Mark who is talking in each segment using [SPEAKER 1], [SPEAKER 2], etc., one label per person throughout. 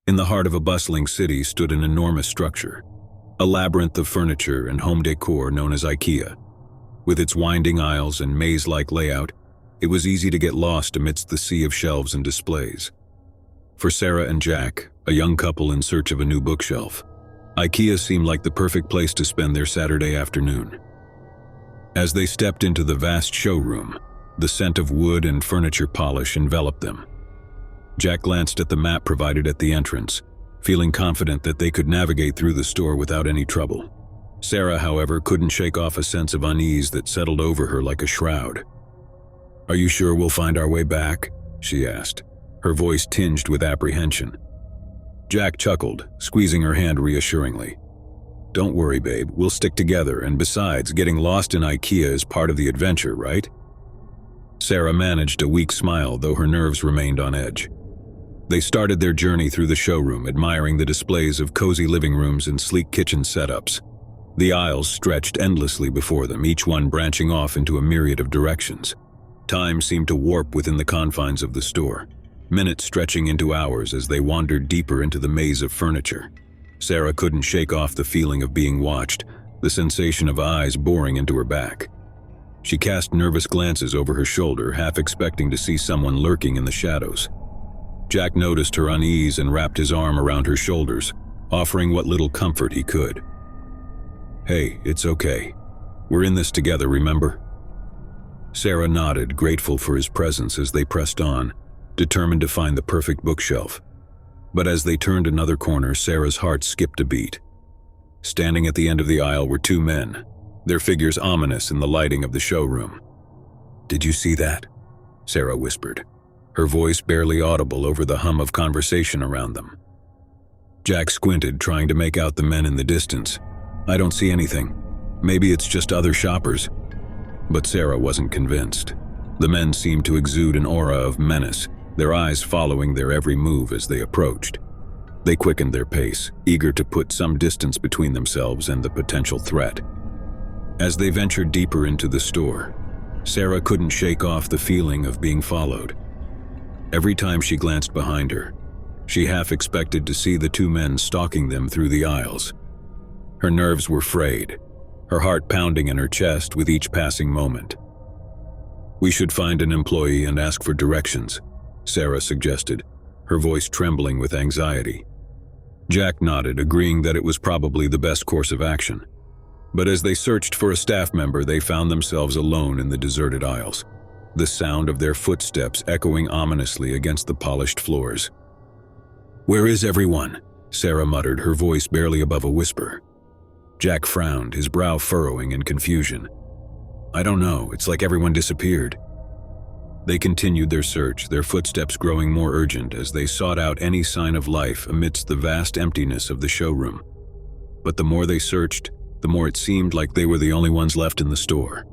[SPEAKER 1] In the heart of a bustling city stood an enormous structure, a labyrinth of furniture and home decor known as IKEA. With its winding aisles and maze-like layout, it was easy to get lost amidst the sea of shelves and displays. For Sarah and Jack, a young couple in search of a new bookshelf, IKEA seemed like the perfect place to spend their Saturday afternoon. As they stepped into the vast showroom, the scent of wood and furniture polish enveloped them. Jack glanced at the map provided at the entrance, feeling confident that they could navigate through the store without any trouble. Sarah, however, couldn't shake off a sense of unease that settled over her like a shroud. "Are you sure we'll find our way back?" she asked, her voice tinged with apprehension. Jack chuckled, squeezing her hand reassuringly. "Don't worry, babe, we'll stick together, and besides, getting lost in IKEA is part of the adventure, right?" Sarah managed a weak smile, though her nerves remained on edge. They started their journey through the showroom, admiring the displays of cozy living rooms and sleek kitchen setups. The aisles stretched endlessly before them, each one branching off into a myriad of directions. Time seemed to warp within the confines of the store, minutes stretching into hours as they wandered deeper into the maze of furniture. Sarah couldn't shake off the feeling of being watched, the sensation of eyes boring into her back. She cast nervous glances over her shoulder, half expecting to see someone lurking in the shadows. Jack noticed her unease and wrapped his arm around her shoulders, offering what little comfort he could. "Hey, it's okay. We're in this together, remember?" Sarah nodded, grateful for his presence as they pressed on, determined to find the perfect bookshelf. But as they turned another corner, Sarah's heart skipped a beat. Standing at the end of the aisle were two men, their figures ominous in the lighting of the showroom. "Did you see that?" Sarah whispered, her voice barely audible over the hum of conversation around them. Jack squinted, trying to make out the men in the distance. "I don't see anything. Maybe it's just other shoppers." But Sarah wasn't convinced. The men seemed to exude an aura of menace, their eyes following their every move as they approached. They quickened their pace, eager to put some distance between themselves and the potential threat. As they ventured deeper into the store, Sarah couldn't shake off the feeling of being followed. Every time she glanced behind her, she half expected to see the two men stalking them through the aisles. Her nerves were frayed, her heart pounding in her chest with each passing moment. "We should find an employee and ask for directions," Sarah suggested, her voice trembling with anxiety. Jack nodded, agreeing that it was probably the best course of action. But as they searched for a staff member, they found themselves alone in the deserted aisles, the sound of their footsteps echoing ominously against the polished floors. "Where is everyone?" Sarah muttered, her voice barely above a whisper. Jack frowned, his brow furrowing in confusion. "I don't know, it's like everyone disappeared." They continued their search, their footsteps growing more urgent as they sought out any sign of life amidst the vast emptiness of the showroom. But the more they searched, the more it seemed like they were the only ones left in the store.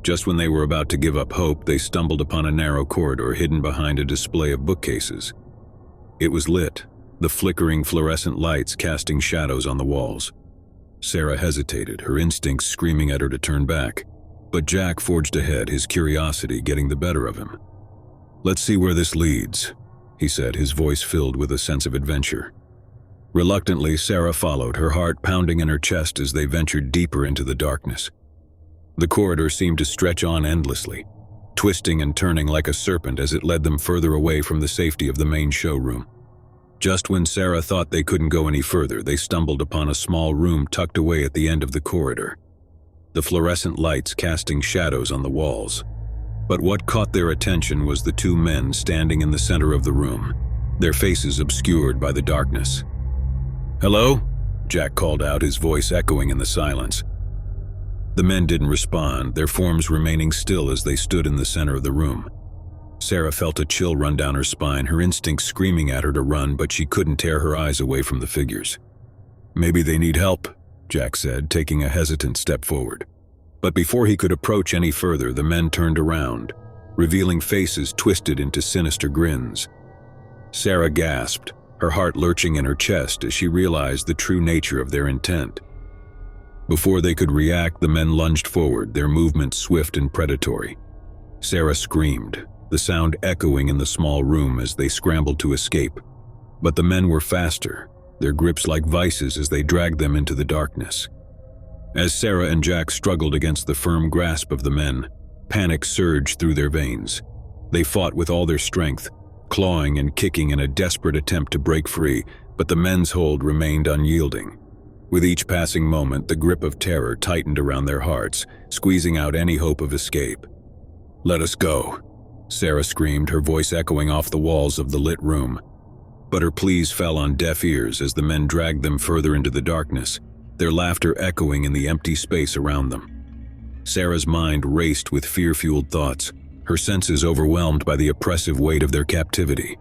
[SPEAKER 1] Just when they were about to give up hope, they stumbled upon a narrow corridor hidden behind a display of bookcases. It was lit, the flickering fluorescent lights casting shadows on the walls. Sarah hesitated, her instincts screaming at her to turn back. But Jack forged ahead, his curiosity getting the better of him. "Let's see where this leads," he said, his voice filled with a sense of adventure. Reluctantly, Sarah followed, her heart pounding in her chest as they ventured deeper into the darkness. The corridor seemed to stretch on endlessly, twisting and turning like a serpent as it led them further away from the safety of the main showroom. Just when Sarah thought they couldn't go any further, they stumbled upon a small room tucked away at the end of the corridor, the fluorescent lights casting shadows on the walls. But what caught their attention was the two men standing in the center of the room, their faces obscured by the darkness. "Hello?" Jack called out, his voice echoing in the silence. The men didn't respond, their forms remaining still as they stood in the center of the room. Sarah felt a chill run down her spine, her instincts screaming at her to run, but she couldn't tear her eyes away from the figures. "Maybe they need help," Jack said, taking a hesitant step forward. But before he could approach any further, the men turned around, revealing faces twisted into sinister grins. Sarah gasped, her heart lurching in her chest as she realized the true nature of their intent. Before they could react, the men lunged forward, their movements swift and predatory. Sarah screamed, the sound echoing in the small room as they scrambled to escape. But the men were faster, their grips like vices as they dragged them into the darkness. As Sarah and Jack struggled against the firm grasp of the men, panic surged through their veins. They fought with all their strength, clawing and kicking in a desperate attempt to break free, but the men's hold remained unyielding. With each passing moment, the grip of terror tightened around their hearts, squeezing out any hope of escape. "Let us go," Sarah screamed, her voice echoing off the walls of the lit room. But her pleas fell on deaf ears as the men dragged them further into the darkness, their laughter echoing in the empty space around them. Sarah's mind raced with fear-fueled thoughts, her senses overwhelmed by the oppressive weight of their captivity.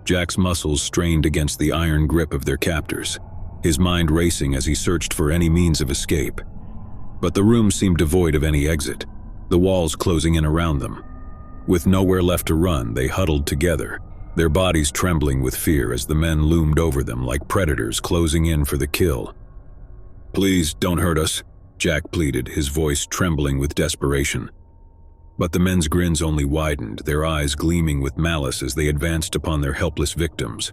[SPEAKER 1] Jack's muscles strained against the iron grip of their captors, his mind racing as he searched for any means of escape. But the room seemed devoid of any exit, the walls closing in around them. With nowhere left to run, they huddled together, their bodies trembling with fear as the men loomed over them like predators closing in for the kill. "Please, don't hurt us," Jack pleaded, his voice trembling with desperation. But the men's grins only widened, their eyes gleaming with malice as they advanced upon their helpless victims.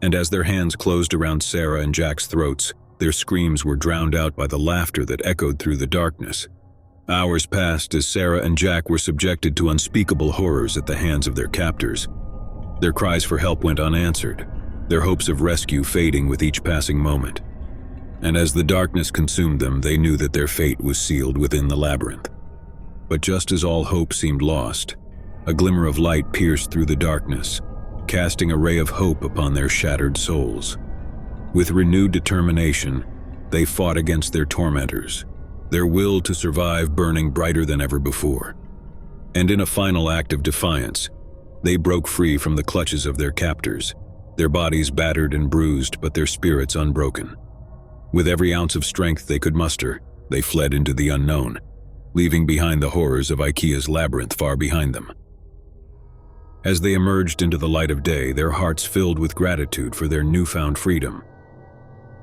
[SPEAKER 1] And as their hands closed around Sarah and Jack's throats, their screams were drowned out by the laughter that echoed through the darkness. Hours passed as Sarah and Jack were subjected to unspeakable horrors at the hands of their captors. Their cries for help went unanswered, their hopes of rescue fading with each passing moment. And as the darkness consumed them, they knew that their fate was sealed within the labyrinth. But just as all hope seemed lost, a glimmer of light pierced through the darkness, casting a ray of hope upon their shattered souls. With renewed determination, they fought against their tormentors, their will to survive burning brighter than ever before. And in a final act of defiance, they broke free from the clutches of their captors, their bodies battered and bruised but their spirits unbroken. With every ounce of strength they could muster, they fled into the unknown, leaving behind the horrors of IKEA's labyrinth far behind them. As they emerged into the light of day, their hearts filled with gratitude for their newfound freedom.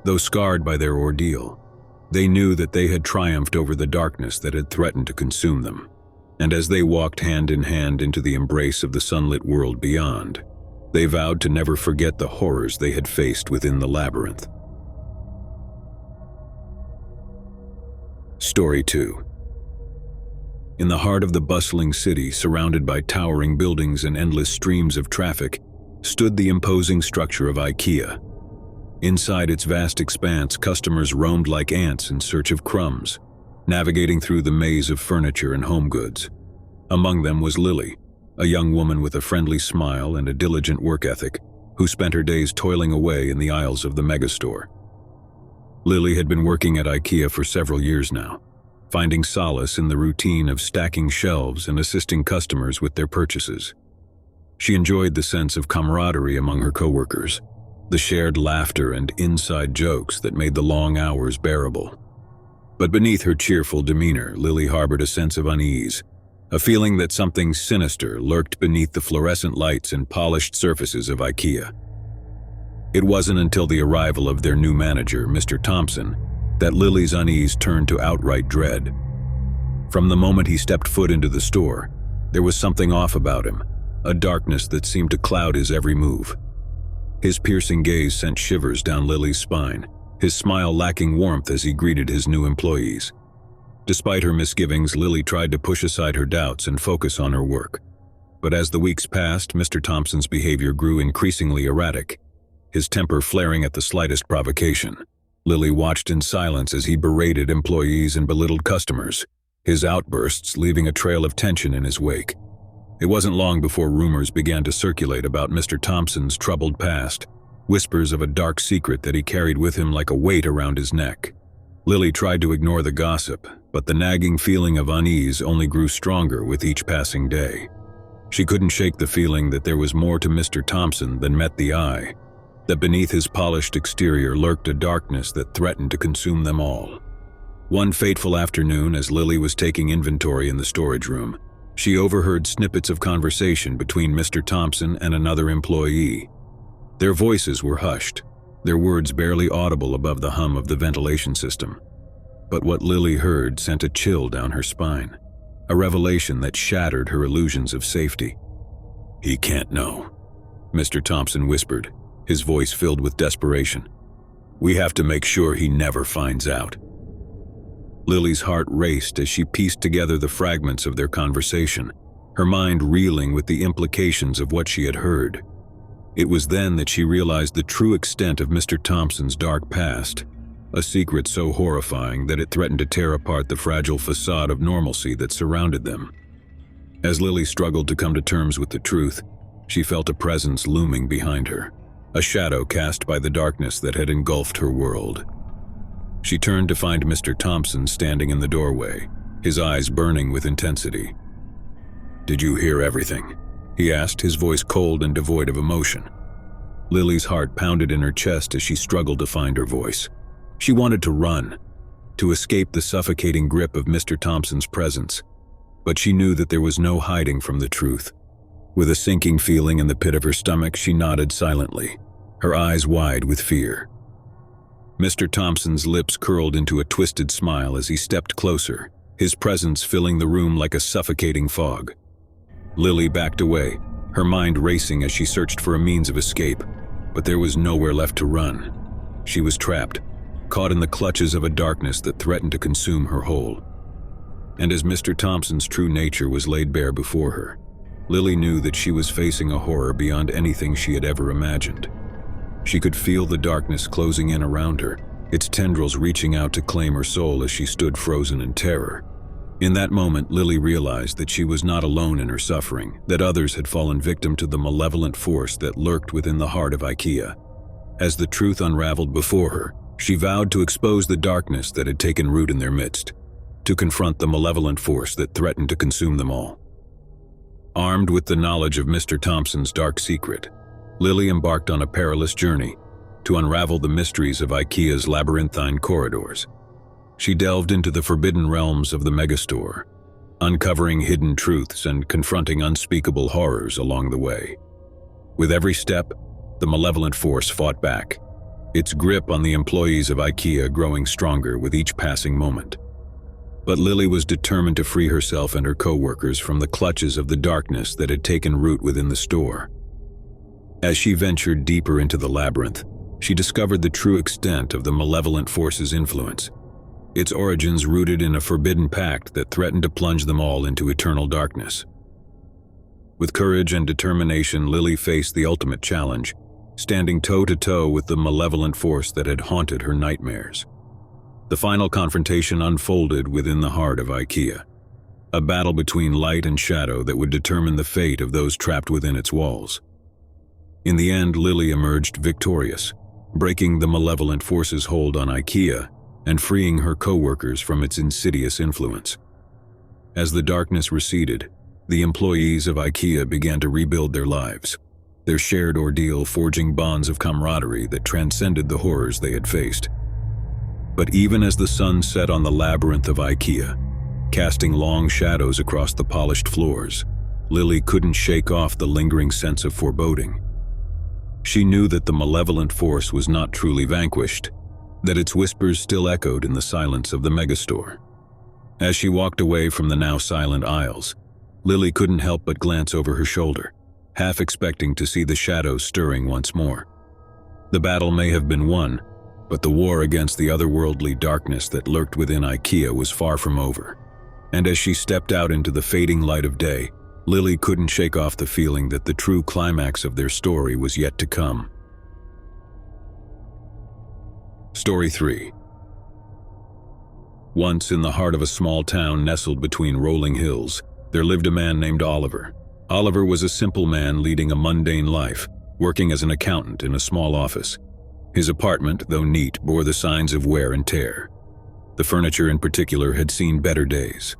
[SPEAKER 1] Though scarred by their ordeal, they knew that they had triumphed over the darkness that had threatened to consume them. And as they walked hand in hand into the embrace of the sunlit world beyond, they vowed to never forget the horrors they had faced within the labyrinth. Story 2. In the heart of the bustling city, surrounded by towering buildings and endless streams of traffic, stood the imposing structure of IKEA. Inside its vast expanse, customers roamed like ants in search of crumbs, navigating through the maze of furniture and home goods. Among them was Lily, a young woman with a friendly smile and a diligent work ethic, who spent her days toiling away in the aisles of the megastore. Lily had been working at IKEA for several years now, finding solace in the routine of stacking shelves and assisting customers with their purchases. She enjoyed the sense of camaraderie among her coworkers, the shared laughter and inside jokes that made the long hours bearable. But beneath her cheerful demeanor, Lily harbored a sense of unease, a feeling that something sinister lurked beneath the fluorescent lights and polished surfaces of IKEA. It wasn't until the arrival of their new manager, Mr. Thompson, that Lily's unease turned to outright dread. From the moment he stepped foot into the store, there was something off about him, a darkness that seemed to cloud his every move. His piercing gaze sent shivers down Lily's spine, his smile lacking warmth as he greeted his new employees. Despite her misgivings, Lily tried to push aside her doubts and focus on her work. But as the weeks passed, Mr. Thompson's behavior grew increasingly erratic, his temper flaring at the slightest provocation. Lily watched in silence as he berated employees and belittled customers, his outbursts leaving a trail of tension in his wake. It wasn't long before rumors began to circulate about Mr. Thompson's troubled past, whispers of a dark secret that he carried with him like a weight around his neck. Lily tried to ignore the gossip, but the nagging feeling of unease only grew stronger with each passing day. She couldn't shake the feeling that there was more to Mr. Thompson than met the eye, that beneath his polished exterior lurked a darkness that threatened to consume them all. One fateful afternoon, as Lily was taking inventory in the storage room, she overheard snippets of conversation between Mr. Thompson and another employee. Their voices were hushed, their words barely audible above the hum of the ventilation system. But what Lily heard sent a chill down her spine, a revelation that shattered her illusions of safety. "He can't know," Mr. Thompson whispered, his voice filled with desperation. "We have to make sure he never finds out." Lily's heart raced as she pieced together the fragments of their conversation, her mind reeling with the implications of what she had heard. It was then that she realized the true extent of Mr. Thompson's dark past, a secret so horrifying that it threatened to tear apart the fragile facade of normalcy that surrounded them. As Lily struggled to come to terms with the truth, she felt a presence looming behind her, a shadow cast by the darkness that had engulfed her world. She turned to find Mr. Thompson standing in the doorway, his eyes burning with intensity. "Did you hear everything?" he asked, his voice cold and devoid of emotion. Lily's heart pounded in her chest as she struggled to find her voice. She wanted to run, to escape the suffocating grip of Mr. Thompson's presence, but she knew that there was no hiding from the truth. With a sinking feeling in the pit of her stomach, she nodded silently, her eyes wide with fear. Mr. Thompson's lips curled into a twisted smile as he stepped closer, his presence filling the room like a suffocating fog. Lily backed away, her mind racing as she searched for a means of escape, but there was nowhere left to run. She was trapped, caught in the clutches of a darkness that threatened to consume her whole. And as Mr. Thompson's true nature was laid bare before her, Lily knew that she was facing a horror beyond anything she had ever imagined. She could feel the darkness closing in around her, its tendrils reaching out to claim her soul as she stood frozen in terror. In that moment, Lily realized that she was not alone in her suffering, that others had fallen victim to the malevolent force that lurked within the heart of IKEA. As the truth unraveled before her, she vowed to expose the darkness that had taken root in their midst, to confront the malevolent force that threatened to consume them all. Armed with the knowledge of Mr. Thompson's dark secret, Lily embarked on a perilous journey to unravel the mysteries of IKEA's labyrinthine corridors. She delved into the forbidden realms of the megastore, uncovering hidden truths and confronting unspeakable horrors along the way. With every step, the malevolent force fought back, its grip on the employees of IKEA growing stronger with each passing moment. But Lily was determined to free herself and her co-workers from the clutches of the darkness that had taken root within the store. As she ventured deeper into the labyrinth, she discovered the true extent of the malevolent force's influence, its origins rooted in a forbidden pact that threatened to plunge them all into eternal darkness. With courage and determination, Lily faced the ultimate challenge, standing toe-to-toe with the malevolent force that had haunted her nightmares. The final confrontation unfolded within the heart of IKEA, a battle between light and shadow that would determine the fate of those trapped within its walls. In the end, Lily emerged victorious, breaking the malevolent force's hold on IKEA and freeing her co-workers from its insidious influence. As the darkness receded, the employees of IKEA began to rebuild their lives, their shared ordeal forging bonds of camaraderie that transcended the horrors they had faced. But even as the sun set on the labyrinth of IKEA, casting long shadows across the polished floors, Lily couldn't shake off the lingering sense of foreboding. She knew that the malevolent force was not truly vanquished, that its whispers still echoed in the silence of the megastore. As she walked away from the now silent aisles, Lily couldn't help but glance over her shoulder, half expecting to see the shadows stirring once more. The battle may have been won, but the war against the otherworldly darkness that lurked within IKEA was far from over. And as she stepped out into the fading light of day, Lily couldn't shake off the feeling that the true climax of their story was yet to come. Story 3. Once in the heart of a small town nestled between rolling hills, there lived a man named Oliver. Oliver was a simple man leading a mundane life, working as an accountant in a small office. His apartment, though neat, bore the signs of wear and tear. The furniture in particular had seen better days.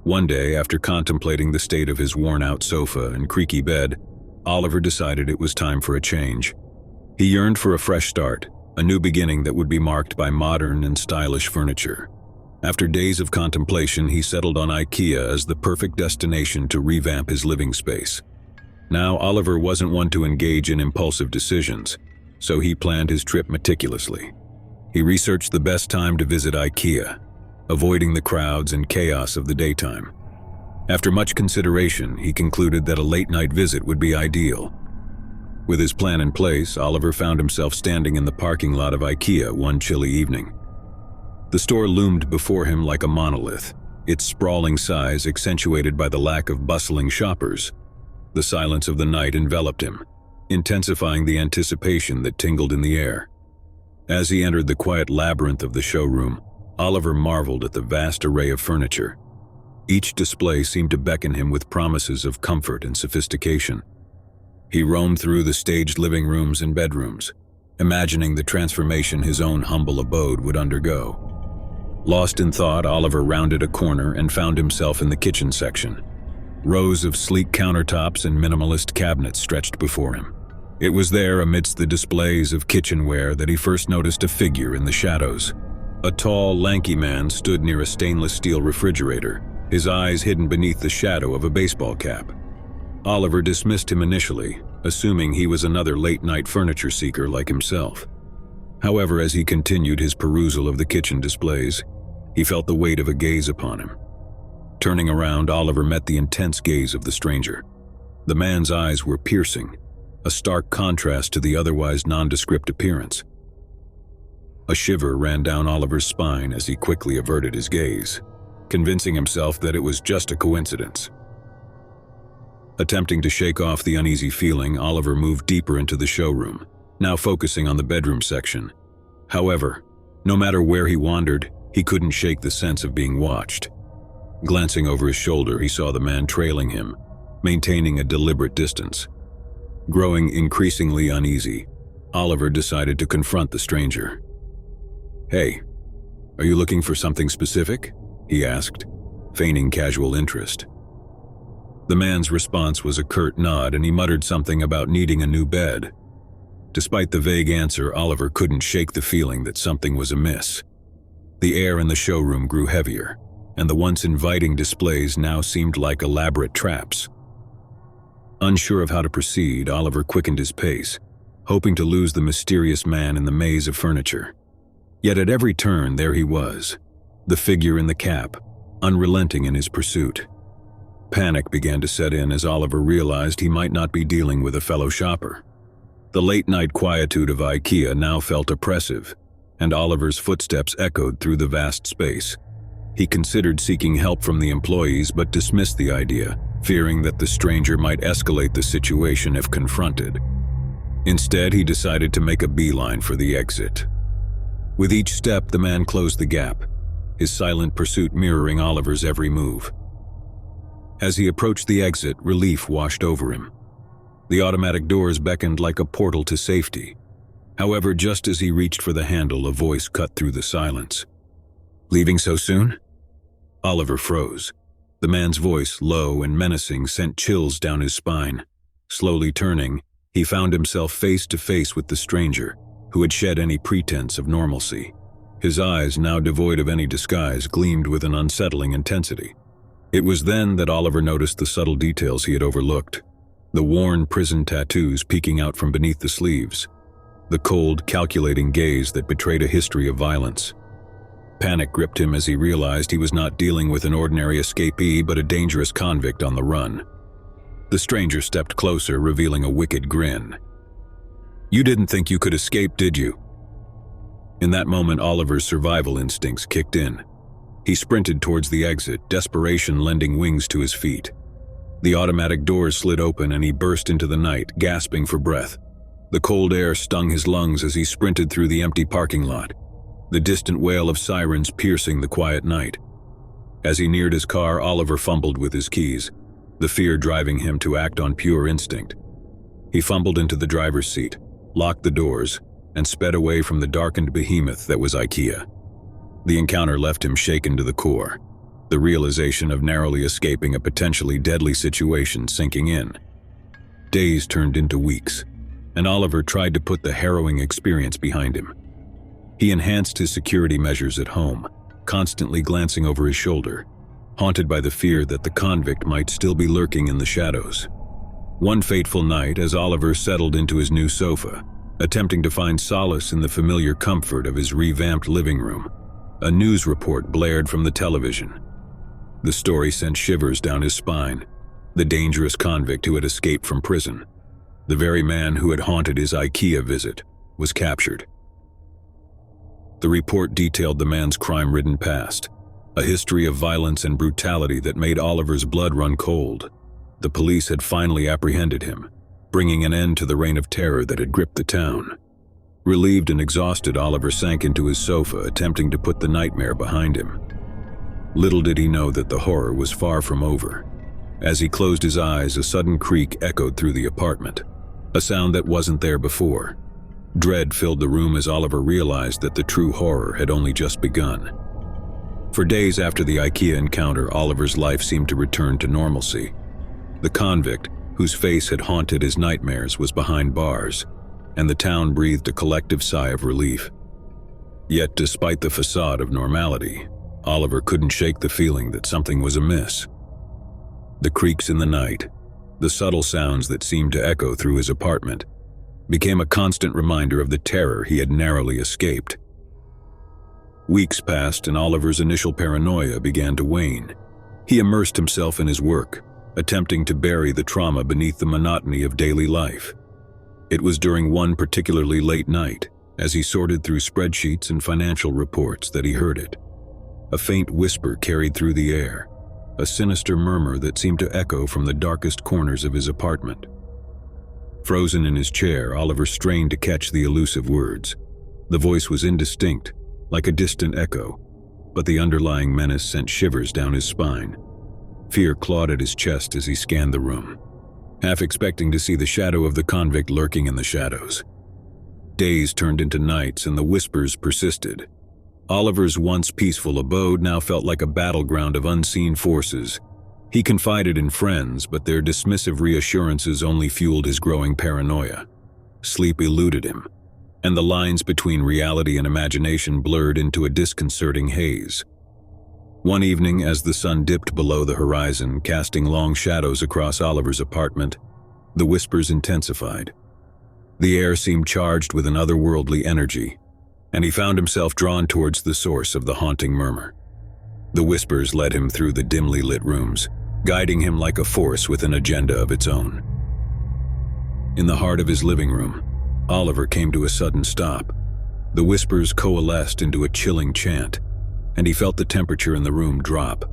[SPEAKER 1] One day, after contemplating the state of his worn-out sofa and creaky bed, Oliver decided it was time for a change. He yearned for a fresh start, a new beginning that would be marked by modern and stylish furniture. After days of contemplation, he settled on IKEA as the perfect destination to revamp his living space. Now, Oliver wasn't one to engage in impulsive decisions, so he planned his trip meticulously. He researched the best time to visit IKEA, avoiding the crowds and chaos of the daytime. After much consideration, he concluded that a late-night visit would be ideal. With his plan in place, Oliver found himself standing in the parking lot of IKEA one chilly evening. The store loomed before him like a monolith, its sprawling size accentuated by the lack of bustling shoppers. The silence of the night enveloped him, intensifying the anticipation that tingled in the air. As he entered the quiet labyrinth of the showroom, Oliver marveled at the vast array of furniture. Each display seemed to beckon him with promises of comfort and sophistication. He roamed through the staged living rooms and bedrooms, imagining the transformation his own humble abode would undergo. Lost in thought, Oliver rounded a corner and found himself in the kitchen section. Rows of sleek countertops and minimalist cabinets stretched before him. It was there, amidst the displays of kitchenware, that he first noticed a figure in the shadows. A tall, lanky man stood near a stainless steel refrigerator, his eyes hidden beneath the shadow of a baseball cap. Oliver dismissed him initially, assuming he was another late-night furniture seeker like himself. However, as he continued his perusal of the kitchen displays, he felt the weight of a gaze upon him. Turning around, Oliver met the intense gaze of the stranger. The man's eyes were piercing, a stark contrast to the otherwise nondescript appearance. A shiver ran down Oliver's spine as he quickly averted his gaze, convincing himself that it was just a coincidence. Attempting to shake off the uneasy feeling, Oliver moved deeper into the showroom, now focusing on the bedroom section. However, no matter where he wandered, he couldn't shake the sense of being watched. Glancing over his shoulder, he saw the man trailing him, maintaining a deliberate distance. Growing increasingly uneasy, Oliver decided to confront the stranger. "Hey, are you looking for something specific?" he asked, feigning casual interest. The man's response was a curt nod, and he muttered something about needing a new bed. Despite the vague answer, Oliver couldn't shake the feeling that something was amiss. The air in the showroom grew heavier, and the once inviting displays now seemed like elaborate traps. Unsure of how to proceed, Oliver quickened his pace, hoping to lose the mysterious man in the maze of furniture. Yet at every turn, there he was, the figure in the cap, unrelenting in his pursuit. Panic began to set in as Oliver realized he might not be dealing with a fellow shopper. The late-night quietude of IKEA now felt oppressive, and Oliver's footsteps echoed through the vast space. He considered seeking help from the employees but dismissed the idea, fearing that the stranger might escalate the situation if confronted. Instead, he decided to make a beeline for the exit. With each step, the man closed the gap, his silent pursuit mirroring Oliver's every move. As he approached the exit, relief washed over him. The automatic doors beckoned like a portal to safety. However, just as he reached for the handle, a voice cut through the silence. "Leaving so soon?" Oliver froze. The man's voice, low and menacing, sent chills down his spine. Slowly turning, he found himself face to face with the stranger, who had shed any pretense of normalcy. His eyes, now devoid of any disguise, gleamed with an unsettling intensity. It was then that Oliver noticed the subtle details he had overlooked. The worn prison tattoos peeking out from beneath the sleeves. The cold, calculating gaze that betrayed a history of violence. Panic gripped him as he realized he was not dealing with an ordinary escapee but a dangerous convict on the run. The stranger stepped closer, revealing a wicked grin. "You didn't think you could escape, did you?" In that moment, Oliver's survival instincts kicked in. He sprinted towards the exit, desperation lending wings to his feet. The automatic doors slid open and he burst into the night, gasping for breath. The cold air stung his lungs as he sprinted through the empty parking lot, the distant wail of sirens piercing the quiet night. As he neared his car, Oliver fumbled with his keys, the fear driving him to act on pure instinct. He fumbled into the driver's seat, locked the doors, and sped away from the darkened behemoth that was IKEA. The encounter left him shaken to the core, the realization of narrowly escaping a potentially deadly situation sinking in. Days turned into weeks, and Oliver tried to put the harrowing experience behind him. He enhanced his security measures at home, constantly glancing over his shoulder, haunted by the fear that the convict might still be lurking in the shadows. One fateful night, as Oliver settled into his new sofa, attempting to find solace in the familiar comfort of his revamped living room, a news report blared from the television. The story sent shivers down his spine. The dangerous convict who had escaped from prison. The very man who had haunted his IKEA visit was captured. The report detailed the man's crime-ridden past, a history of violence and brutality that made Oliver's blood run cold. The police had finally apprehended him, bringing an end to the reign of terror that had gripped the town. Relieved and exhausted, Oliver sank into his sofa, attempting to put the nightmare behind him. Little did he know that the horror was far from over. As he closed his eyes, a sudden creak echoed through the apartment, a sound that wasn't there before. Dread filled the room as Oliver realized that the true horror had only just begun. For days after the IKEA encounter, Oliver's life seemed to return to normalcy. The convict, whose face had haunted his nightmares, was behind bars, and the town breathed a collective sigh of relief. Yet, despite the facade of normality, Oliver couldn't shake the feeling that something was amiss. The creaks in the night, the subtle sounds that seemed to echo through his apartment, became a constant reminder of the terror he had narrowly escaped. Weeks passed and Oliver's initial paranoia began to wane. He immersed himself in his work, attempting to bury the trauma beneath the monotony of daily life. It was during one particularly late night, as he sorted through spreadsheets and financial reports, that he heard it. A faint whisper carried through the air, a sinister murmur that seemed to echo from the darkest corners of his apartment. Frozen in his chair, Oliver strained to catch the elusive words. The voice was indistinct, like a distant echo, but the underlying menace sent shivers down his spine. Fear clawed at his chest as he scanned the room, half expecting to see the shadow of the convict lurking in the shadows. Days turned into nights and the whispers persisted. Oliver's once peaceful abode now felt like a battleground of unseen forces. He confided in friends, but their dismissive reassurances only fueled his growing paranoia. Sleep eluded him, and the lines between reality and imagination blurred into a disconcerting haze. One evening, as the sun dipped below the horizon, casting long shadows across Oliver's apartment, the whispers intensified. The air seemed charged with an otherworldly energy, and he found himself drawn towards the source of the haunting murmur. The whispers led him through the dimly lit rooms, guiding him like a force with an agenda of its own. In the heart of his living room, Oliver came to a sudden stop. The whispers coalesced into a chilling chant, and he felt the temperature in the room drop.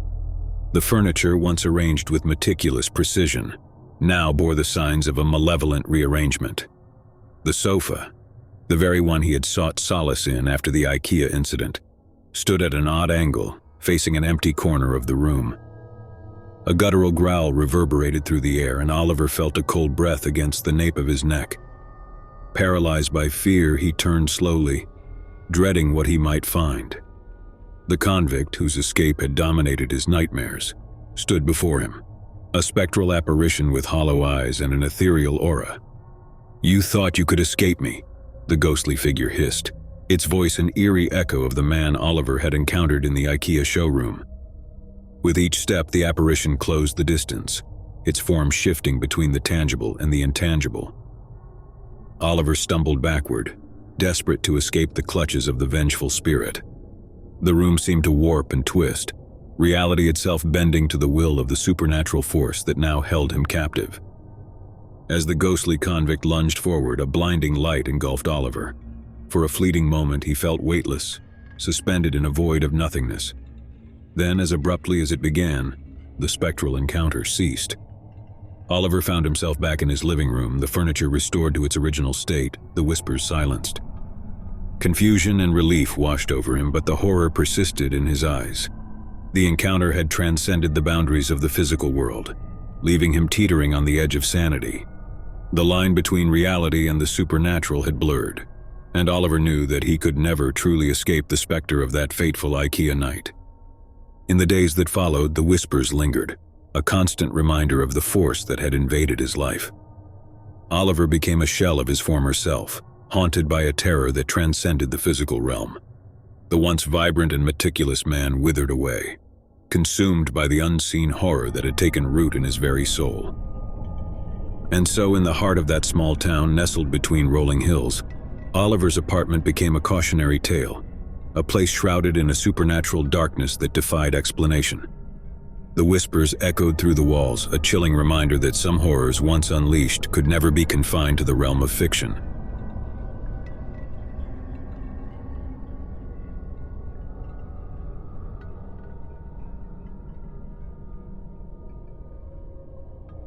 [SPEAKER 1] The furniture, once arranged with meticulous precision, now bore the signs of a malevolent rearrangement. The sofa, the very one he had sought solace in after the IKEA incident, stood at an odd angle, facing an empty corner of the room. A guttural growl reverberated through the air, and Oliver felt a cold breath against the nape of his neck. Paralyzed by fear, he turned slowly, dreading what he might find. The convict, whose escape had dominated his nightmares, stood before him, a spectral apparition with hollow eyes and an ethereal aura. "You thought you could escape me," the ghostly figure hissed, its voice an eerie echo of the man Oliver had encountered in the IKEA showroom. With each step, the apparition closed the distance, its form shifting between the tangible and the intangible. Oliver stumbled backward, desperate to escape the clutches of the vengeful spirit. The room seemed to warp and twist, reality itself bending to the will of the supernatural force that now held him captive. As the ghostly convict lunged forward, a blinding light engulfed Oliver. For a fleeting moment, he felt weightless, suspended in a void of nothingness. Then, as abruptly as it began, the spectral encounter ceased. Oliver found himself back in his living room, the furniture restored to its original state, the whispers silenced. Confusion and relief washed over him, but the horror persisted in his eyes. The encounter had transcended the boundaries of the physical world, leaving him teetering on the edge of sanity. The line between reality and the supernatural had blurred, and Oliver knew that he could never truly escape the specter of that fateful IKEA night. In the days that followed, the whispers lingered, a constant reminder of the force that had invaded his life. Oliver became a shell of his former self, haunted by a terror that transcended the physical realm. The once vibrant and meticulous man withered away, consumed by the unseen horror that had taken root in his very soul. And so, in the heart of that small town nestled between rolling hills, Oliver's apartment became a cautionary tale, a place shrouded in a supernatural darkness that defied explanation. The whispers echoed through the walls, a chilling reminder that some horrors once unleashed could never be confined to the realm of fiction.